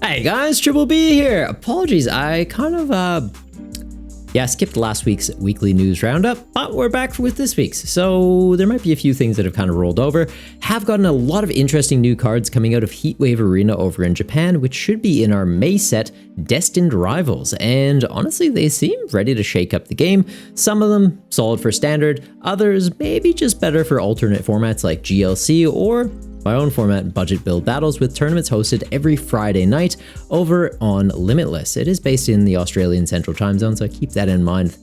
Hey guys, Triple B here. Apologies, I kind of skipped last week's weekly news roundup, but we're back with this week's. So there might be a few things that have kind of rolled over. Have gotten a lot of interesting new cards coming out of Heatwave Arena over in Japan, which should be in our May set, Destined Rivals. And honestly, they seem ready to shake up the game. Some of them solid for standard, others maybe just better for alternate formats like GLC or my own format, budget build battles, with tournaments hosted every Friday night over on Limitless. It is based in the Australian Central Time Zone, so keep that in mind.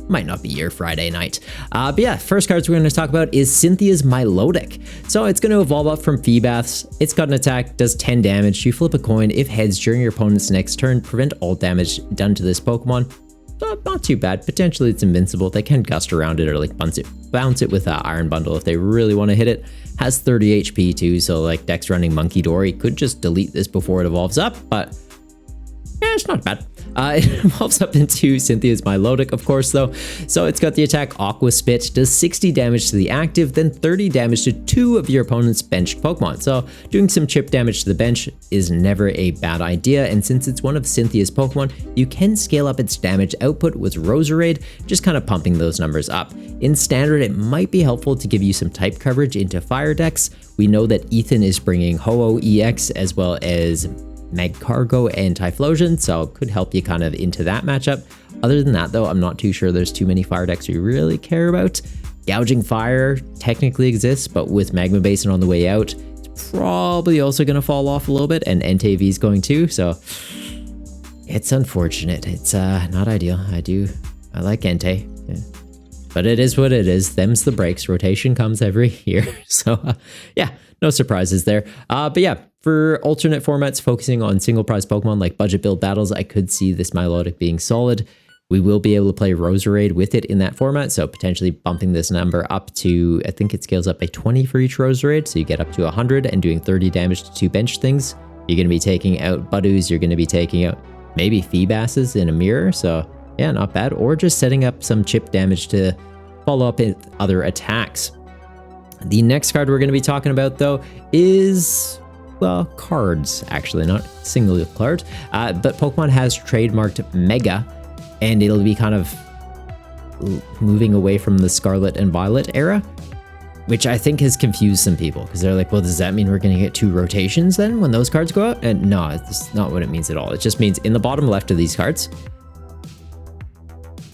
Might not be your Friday night. But yeah, first cards we're going to talk about is Cynthia's Milotic. So it's going to evolve up from Feebas. It's got an attack, does 10 damage. You flip a coin. If heads during your opponent's next turn, prevent all damage done to this Pokemon. Not too bad. Potentially it's invincible. They can gust around it or like bounce it with Iron Bundle if they really want to hit it. Has 30 HP too, so like Dex running Monkey Dory could just delete this before it evolves up, but yeah, it's not bad. It evolves up into Cynthia's Milotic, of course, though. So it's got the attack Aqua Spit, does 60 damage to the active, then 30 damage to 2 of your opponent's benched Pokemon. So doing some chip damage to the bench is never a bad idea, and since it's one of Cynthia's Pokemon, you can scale up its damage output with Roserade, just kind of pumping those numbers up. In Standard, it might be helpful to give you some type coverage into Fire decks. We know that Ethan is bringing Ho-Oh EX as well as Magcargo and Typhlosion, so it could help you kind of into that matchup. Other than that, though, I'm not too sure there's too many fire decks we really care about. Gouging Fire technically exists, but with Magma Basin on the way out, it's probably also going to fall off a little bit, and Entei V is going too, so it's unfortunate. It's not ideal. I like Entei, yeah. But it is what it is. Them's the breaks. Rotation comes every year, so yeah, no surprises there. But yeah, for alternate formats focusing on single prize Pokemon like budget build battles, I could see this Milotic being solid. We will be able to play Roserade with it in that format, so potentially bumping this number up to, I think it scales up by 20 for each Roserade, so you get up to 100 and doing 30 damage to 2 bench things. You're going to be taking out Budoos, you're going to be taking out maybe Feebasses in a mirror, so yeah, not bad. Or just setting up some chip damage to follow up with other attacks. The next card we're going to be talking about, though, is, well, cards, actually, not single card. But Pokemon has trademarked Mega, and it'll be kind of moving away from the Scarlet and Violet era, which I think has confused some people, because they're like, well, does that mean we're going to get 2 rotations then when those cards go out? And no, it's not what it means at all. It just means in the bottom left of these cards,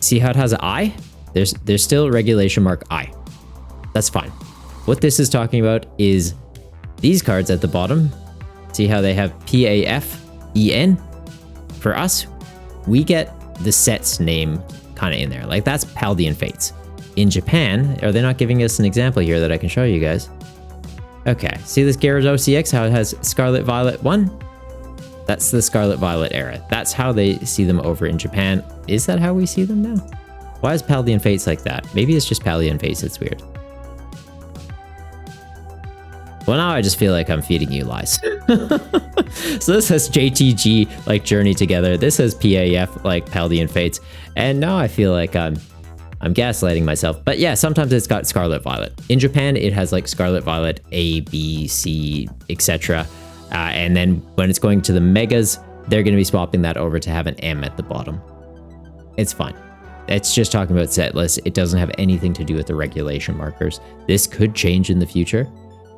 see how it has an I? There's still regulation mark I. That's fine. What this is talking about is these cards at the bottom. See how they have PAFEN? For us, we get the set's name kind of in there. Like that's Paldean Fates. In Japan, are they not giving us an example here that I can show you guys? Okay, see this Gyarados CX, how it has Scarlet Violet 1? That's the Scarlet Violet era. That's how they see them over in Japan. Is that how we see them now? Why is Paldean Fates like that? Maybe it's just Paldean Fates, it's weird. Well, now I just feel like I'm feeding you lies. So this has JTG, like Journey Together. This has PAF, like Paldean Fates. And now I feel like I'm gaslighting myself. But yeah, sometimes it's got Scarlet Violet. In Japan, it has like Scarlet Violet, A, B, C, etc. And then when it's going to the Megas, they're going to be swapping that over to have an M at the bottom. It's fine. It's just talking about set lists. It doesn't have anything to do with the regulation markers. This could change in the future.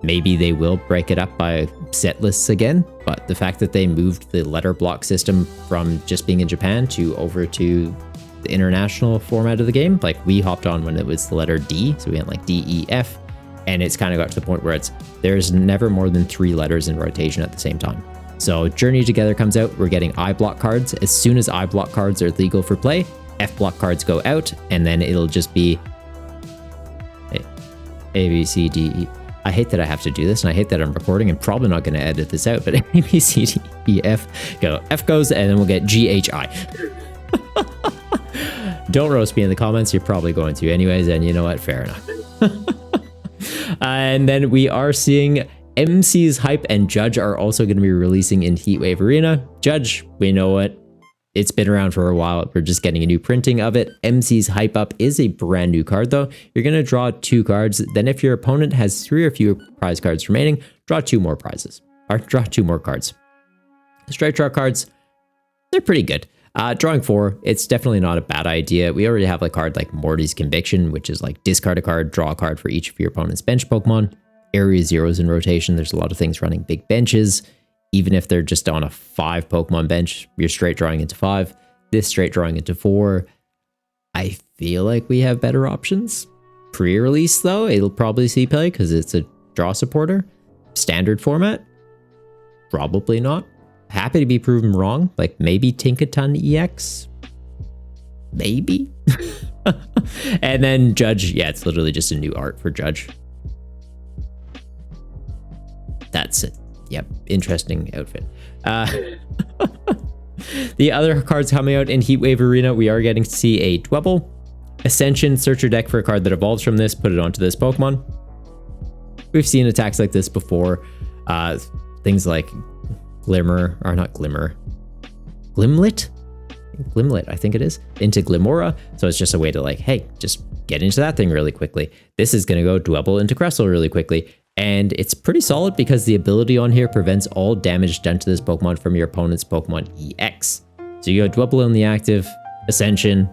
Maybe they will break it up by set lists again, but the fact that they moved the letter block system from just being in Japan to over to the international format of the game, like we hopped on when it was the letter D, so we went like D, E, F, and it's kind of got to the point where there's never more than 3 letters in rotation at the same time. So Journey Together comes out, we're getting I block cards. As soon as I block cards are legal for play, F block cards go out, and then it'll just be A, B, C, D, E. I hate that I have to do this, and I hate that I'm recording and probably not going to edit this out, but A, B, C, D, E, F, go. F goes, and then we'll get G, H, I. Don't roast me in the comments, you're probably going to anyways, and you know what, fair enough. And then we are seeing MC's Hype and Judge are also going to be releasing in Heatwave Arena. Judge, we know it. It's been around for a while. We're just getting a new printing of it. MC's Hype Up is a brand new card, though. You're going to draw 2 cards. Then if your opponent has 3 or fewer prize cards remaining, draw 2 more prizes. Or draw 2 more cards. Straight draw cards, they're pretty good. Drawing 4, it's definitely not a bad idea. We already have a card like Morty's Conviction, which is like discard a card, draw a card for each of your opponent's bench Pokemon. Area 0's in rotation. There's a lot of things running big benches. Even if they're just on a 5 Pokemon bench, you're straight drawing into 5. This straight drawing into 4. I feel like we have better options. Pre-release though, it'll probably see play because it's a draw supporter. Standard format, probably not. Happy to be proven wrong. Like maybe Tinkaton EX, maybe. And then Judge, yeah, it's literally just a new art for Judge. That's it. Yep, interesting outfit. The other cards coming out in Heatwave Arena, we are getting to see a Dwebble. Ascension, search your deck for a card that evolves from this, put it onto this Pokemon. We've seen attacks like this before. Things like Glimmer, or not Glimmer, Glimlet? Glimlet, I think it is, into Glimmora. So it's just a way to like, hey, just get into that thing really quickly. This is going to go Dwebble into Cressel really quickly. And it's pretty solid because the ability on here prevents all damage done to this Pokemon from your opponent's Pokemon EX. So you go Dwebble in the active, Ascension.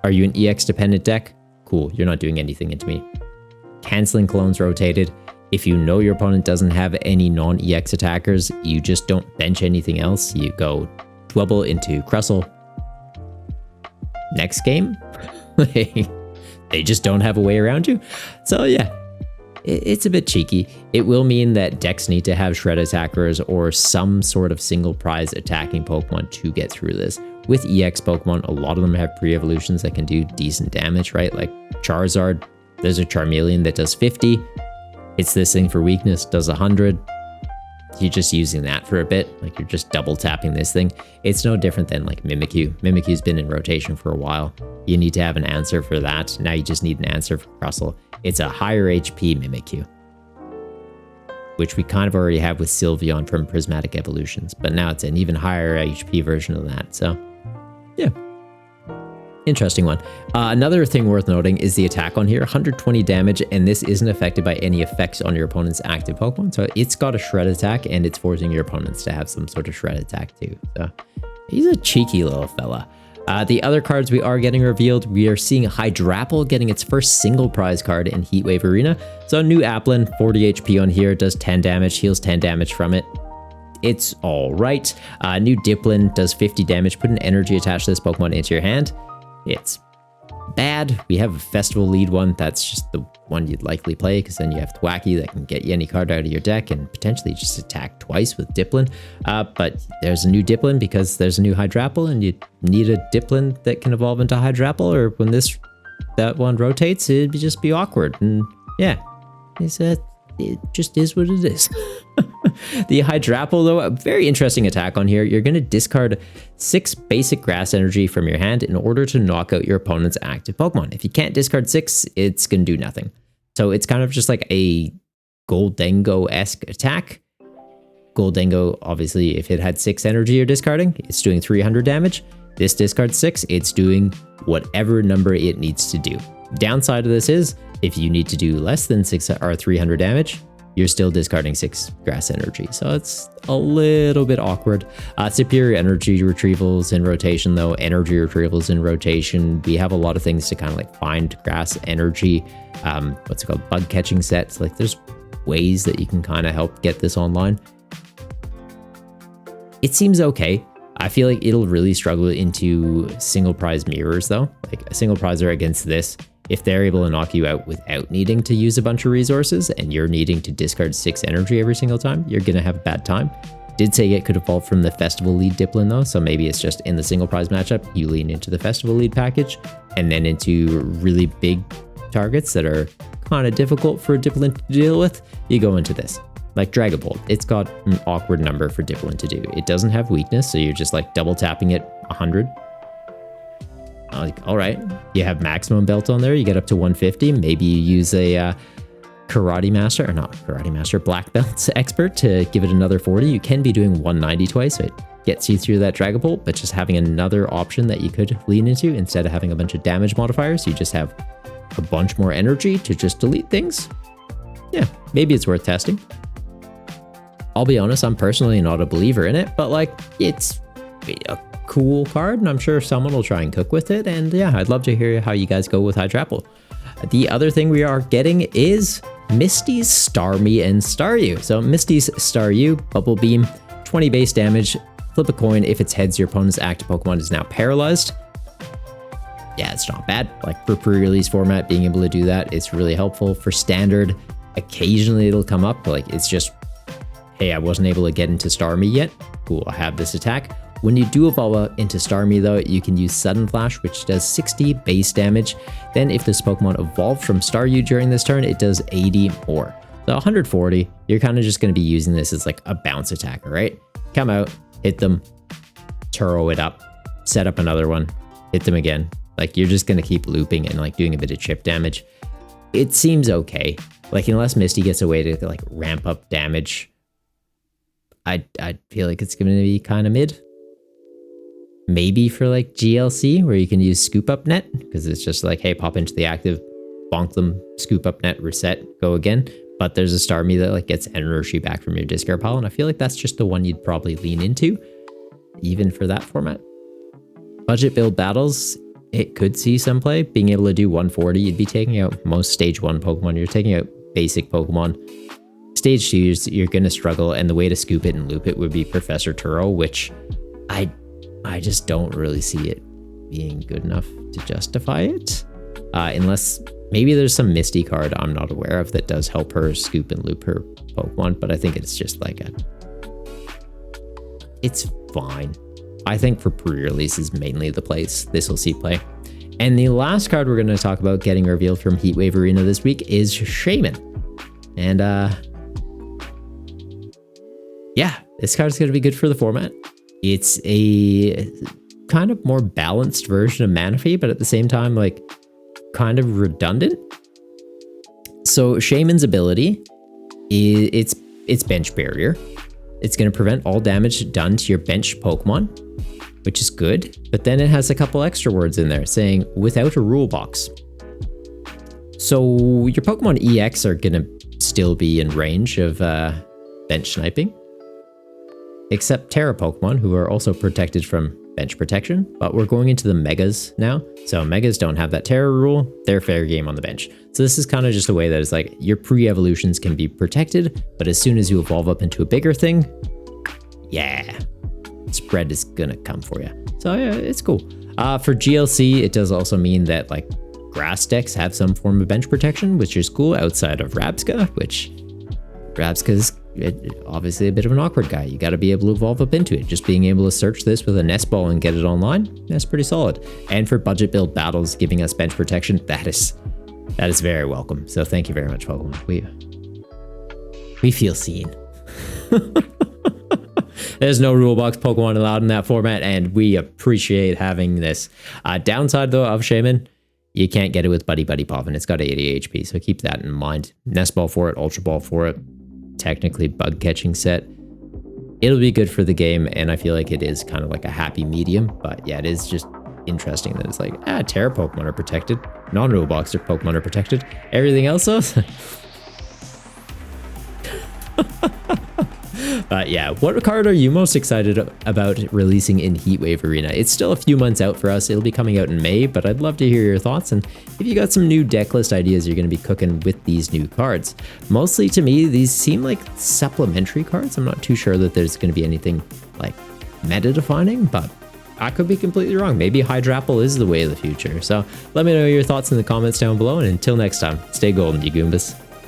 Are you an EX dependent deck? Cool, you're not doing anything into me. Canceling clones rotated. If you know your opponent doesn't have any non-EX attackers, you just don't bench anything else. You go Dwebble into Cressel. Next game, they just don't have a way around you. So yeah, it's a bit cheeky. It will mean that decks need to have shred attackers or some sort of single prize attacking Pokemon to get through this. With EX Pokemon, a lot of them have pre-evolutions that can do decent damage, right? Like Charizard, there's a Charmeleon that does 50. It's this thing for weakness, does 100. You're just using that for a bit. Like you're just double tapping this thing. It's no different than like Mimikyu. Mimikyu's been in rotation for a while. You need to have an answer for that. Now you just need an answer for Crustle. It's a higher HP Mimikyu, which we kind of already have with Sylveon from Prismatic Evolutions, but now it's an even higher HP version of that. So yeah, interesting one. Another thing worth noting is the attack on here, 120 damage, and this isn't affected by any effects on your opponent's active Pokemon. So it's got a shred attack and it's forcing your opponents to have some sort of shred attack too. So he's a cheeky little fella. The other cards we are getting revealed, we are seeing Hydrapple getting its first single prize card in Heatwave Arena. So new Applin, 40 HP on here, does 10 damage, heals 10 damage from it. It's all right. New Diplin does 50 damage, put an energy attached to this Pokemon into your hand. It's bad. We have a Festival Lead one. That's just the one you'd likely play because then you have Thwacky that can get you any card out of your deck and potentially just attack twice with Diplin. But there's a new Diplin because there's a new Hydrapple and you need a Diplin that can evolve into Hydrapple, or when that one rotates, it'd just be awkward. And yeah, it just is what it is. The Hydrapple, though, a very interesting attack on here. You're going to discard 6 basic grass energy from your hand in order to knock out your opponent's active Pokemon. If you can't discard 6, it's going to do nothing. So it's kind of just like a Goldengo-esque attack. Goldengo, obviously, if it had 6 energy you're discarding, it's doing 300 damage. This discards 6, it's doing whatever number it needs to do. Downside of this is, if you need to do less than 6 or 300 damage, you're still discarding 6 grass energy. So it's a little bit awkward. Superior energy retrievals in rotation though, energy retrievals in rotation. We have a lot of things to kind of like find grass energy. What's it called? Bug catching sets. Like there's ways that you can kind of help get this online. It seems okay. I feel like it'll really struggle into single prize mirrors though. Like a single prizer against this, if they're able to knock you out without needing to use a bunch of resources and you're needing to discard 6 energy every single time, you're going to have a bad time. Did say it could evolve from the Festival Lead Diplin though, so maybe it's just in the single prize matchup, you lean into the Festival Lead package, and then into really big targets that are kind of difficult for a Diplin to deal with, you go into this. Like Dragapult, it's got an awkward number for Diplin to do. It doesn't have weakness, so you're just like double tapping it 100. Like, all right, you have maximum belt on there, you get up to 150. Maybe you use a Karate Master, or not Karate Master, Black Belt expert to give it another 40. You can be doing 190 twice, so it gets you through that Dragapult, but just having another option that you could lean into instead of having a bunch of damage modifiers, you just have a bunch more energy to just delete things. Yeah, maybe it's worth testing. I'll be honest, I'm personally not a believer in it, but like it's a cool card and I'm sure someone will try and cook with it. And yeah, I'd love to hear how you guys go with Hydrapple. The other thing we are getting is Misty's Starmie and Staryu. So Misty's Staryu, Bubble Beam, 20 base damage, flip a coin. If it's heads, your opponent's active Pokemon is now paralyzed. Yeah, it's not bad. Like for pre-release format, being able to do that, it's really helpful. For standard, occasionally it'll come up, like it's just, hey, I wasn't able to get into Starmie yet. Cool, I have this attack. When you do evolve into Starmie though, you can use Sudden Flash, which does 60 base damage. Then if this Pokemon evolved from Staryu during this turn, it does 80 more. So 140, you're kind of just going to be using this as like a bounce attacker, right? Come out, hit them, Turo it up, set up another one, hit them again. Like you're just going to keep looping and like doing a bit of chip damage. It seems okay. Like unless Misty gets a way to like ramp up damage, I feel like it's going to be kind of mid. Maybe for like GLC where you can use Scoop Up Net because it's just like, hey, pop into the active, bonk them, Scoop Up Net, reset, go again. But there's a Starmie that like gets energy back from your discard pile, and I feel like that's just the one you'd probably lean into, even for that format. Budget build battles, it could see some play. Being able to do 140, you'd be taking out most stage 1 Pokemon. You're taking out basic Pokemon. Stage 2, you're going to struggle, and the way to scoop it and loop it would be Professor Turo, which I just don't really see it being good enough to justify it. Unless maybe there's some Misty card I'm not aware of that does help her scoop and loop her Pokemon, but I think it's just like it's fine. I think for pre-release is mainly the place this will see play. And the last card we're going to talk about getting revealed from Heatwave Arena this week is Shaman. And yeah, this card's going to be good for the format. It's a kind of more balanced version of Manaphy, but at the same time, like kind of redundant. So Shaman's ability is it's bench barrier. It's going to prevent all damage done to your bench Pokemon, which is good. But then it has a couple extra words in there saying without a rule box. So your Pokemon EX are going to still be in range of bench sniping. Except Terra Pokemon, who are also protected from bench protection, but we're going into the Megas now. So Megas don't have that Terra rule, they're fair game on the bench. So this is kind of just a way that it's like your pre-evolutions can be protected, but as soon as you evolve up into a bigger thing, yeah, spread is gonna come for you. So yeah, it's cool. For GLC, it does also mean that like grass decks have some form of bench protection, which is cool outside of Rabsca, which Rabsca's obviously a bit of an awkward guy. You got to be able to evolve up into it. Just being able to search this with a nest ball and get it online, that's pretty solid. And for budget build battles, giving us bench protection, that is very welcome. So thank you very much, Pokemon. We feel seen. There's no rule box Pokemon allowed in that format, and we appreciate having this. Downside though of Shaman, you can't get it with Buddy Pop, and it's got 80 HP, so keep that in mind. Nest Ball for it, Ultra Ball for it. Technically bug catching set. It'll be good for the game, and I feel like it is kind of like a happy medium, but yeah, it is just interesting that it's like, Terra Pokemon are protected, non-rule box Pokemon are protected, everything else though. Yeah, what card are you most excited about releasing in Heatwave Arena? It's still a few months out for us. It'll be coming out in May, but I'd love to hear your thoughts and if you got some new deck list ideas you're going to be cooking with these new cards. Mostly to me, these seem like supplementary cards. I'm not too sure that there's going to be anything like meta defining, but I could be completely wrong. Maybe Hydrapple is the way of the future. So let me know your thoughts in the comments down below, and until next time, stay golden, you Goombas.